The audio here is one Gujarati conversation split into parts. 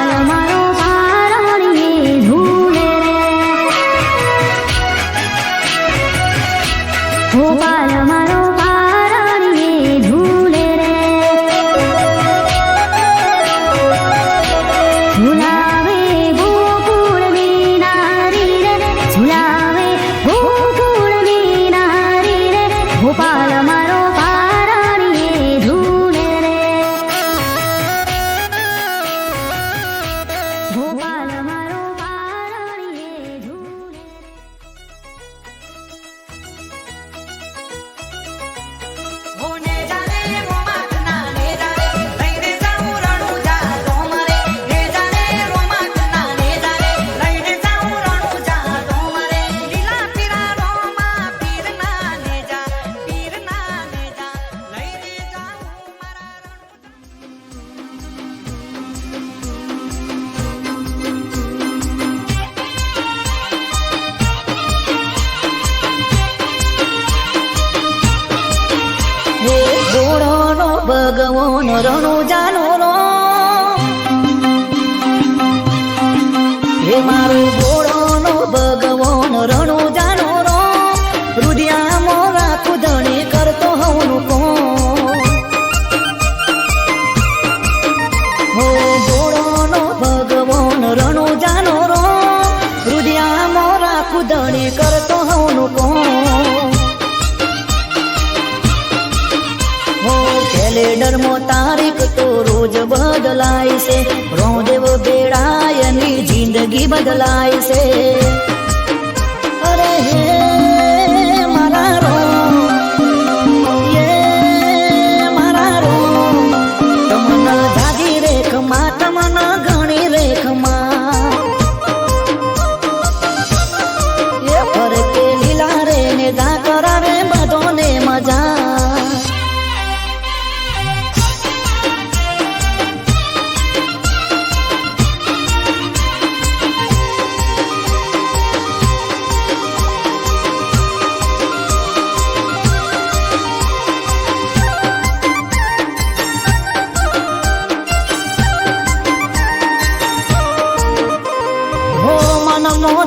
ગોપાલ મારો પારણીએ ઝૂલે રે ગોપાલ મારો પારણીએ ઝૂલે રે ઝુલાવે ગોકુળની નારી રે ઝુલાવે ગોકુળની નારી રે ગોપાલ મારો પારણીએ ઝૂલે રે ગોપાલ મારો પારણીએ ઝૂલે હોને જાને રોમાકના ને જાને લઈને જાઉં રણુજા ડોમરે ને જાને રોમાકના ને જાને લઈને જાઉં રણુજા ડોમરે લીલા પીરા રોમા પીરના ને જા લઈને જાઉં મારા ગોળોનો ભગવોનો રણુજાનો રો હે મારો ગોળોનો ભગવોનો રણુજાનો રો રુદિયામાં રાખું ધણી કરતો હવનું કો હો ગોળોનો ભગવોનો રણુજાનો રો રુદિયામાં રાખું ધણી કરતો હવનું કો કેલેન્ડરમાં તારીખ તો રોજ બદલાય છે રોદેવ બેડાયની જિંદગી બદલાય છે અરે હે મારા રો મારા રો તમને જાજી રેખમાં તમને ઘણી રેખમાં ફરકે લીલા રે ને દા કરાવે બધોને મજા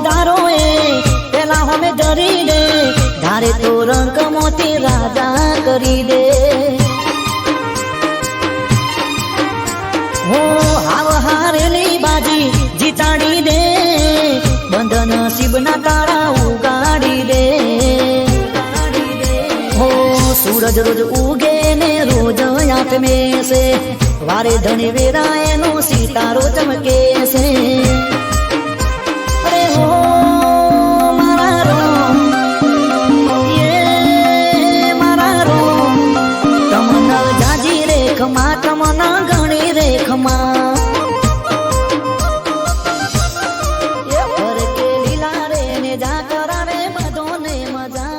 ધારો એ પેલા હમે ધરી દે ધારે તો રંગ મોતી રાજા કરી દે હો હાવ હારેલી બાજી જીતાડી દે બંધન શિવના તાળા ઉગાડી દે હો સૂરજ રોજ ઉગે ને રોજ આંખ મેસે વારે ધણી વેરા એનો સિતારો ચમકે છે તમને ઘણી રેખમાં ફરકે લીલા રે ને જા કરાવે બધોને મજા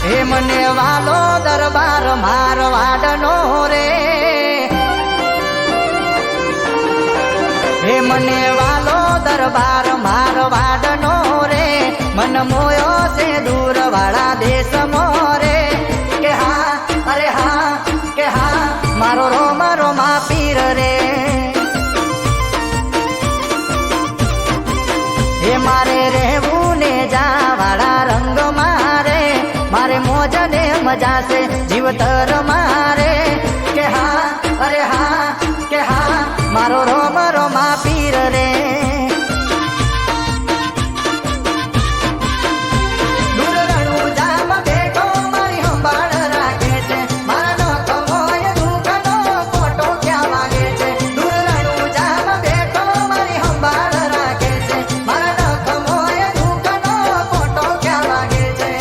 હે મને વાલો દરબાર મારવાડનો રે હે મને વાલો દરબાર મારવાડનો રે મન મોયો છે દૂર વાળા દેશમો રે કે હા અરે હા કે હા મારો રોમ રોમા પીર રે હે મારે રહેવું ને જા વાળા રંગ મારે મારે મોજ ને મજા છે જીવતર મારે કે હા અરે હા કે હા મારો રોમ રોમા પીર રે દૂર રણુજામાં બેઠો મારી સંભાળ રાખે છે મારા નખમોય દુઃખનો કોટો ક્યાં વાગે છે દૂર રણુજામાં બેઠો મારી સંભાળ રાખે છે મારા નખમોય દુઃખનો કોટો ક્યાં વાગે છે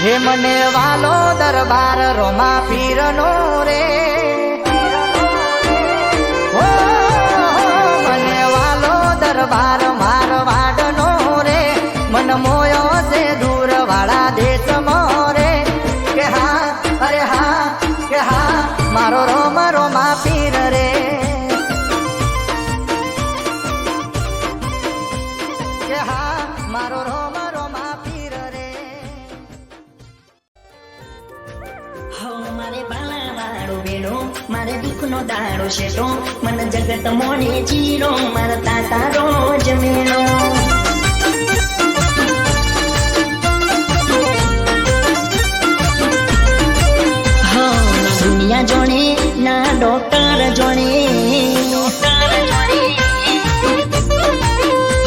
હે મને વાલો દરબાર રોમા પીરનો રે ઓ મને વાલો દરબાર મારવાડનો રે મન મોયો છે દૂર વાળા દેશમાં રે કે હા અરે હા કે હા મારો રોમ રોમા પીર રે કે હા મારો રોમ રોમા પીર રે હો મારે બાલા વાળો વેડો મારે દુઃખનો દાડો શેટો મન જગત મોને ચીરો મારા તાતા રોજ મેળો હો ના દુનિયા જોણે ના ડોક્ટર જોણે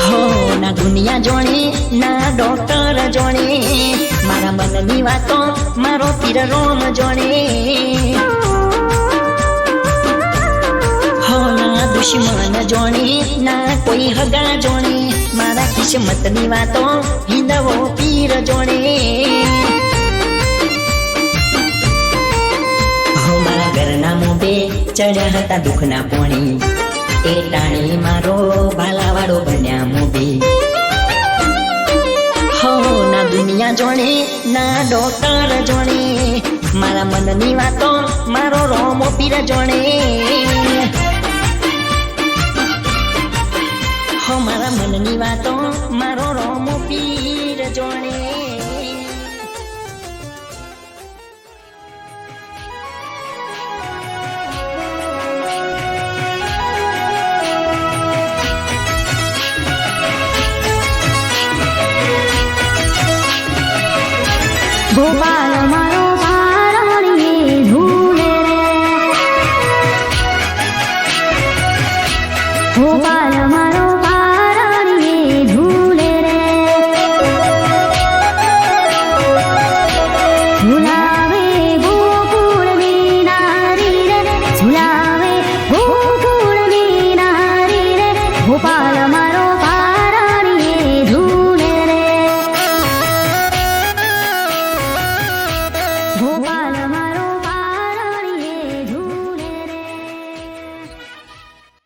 હો ના દુનિયા જોણે ના ડોક્ટર જોણે મારા મનની વાતો મારો પીર રોમ જોણે હો ના દુશ્મન જોણે ના કોઈ હગા જોણે મારા કિસ્મતની વાતો હિંદવો પીર જોણે હો મારા ઘરના મોભે ચડ્યા હતા દુઃખના પોણી એ ટાણી મારો ભાલાવાળો બન્યા મોભી હો ના દુનિયા જોણે ના ડોક્ટર જોણે મારા મનની વાતો મારો રોમો પીર જોણે હો મારા મનની વાતો મારો રોમો પીર જોણે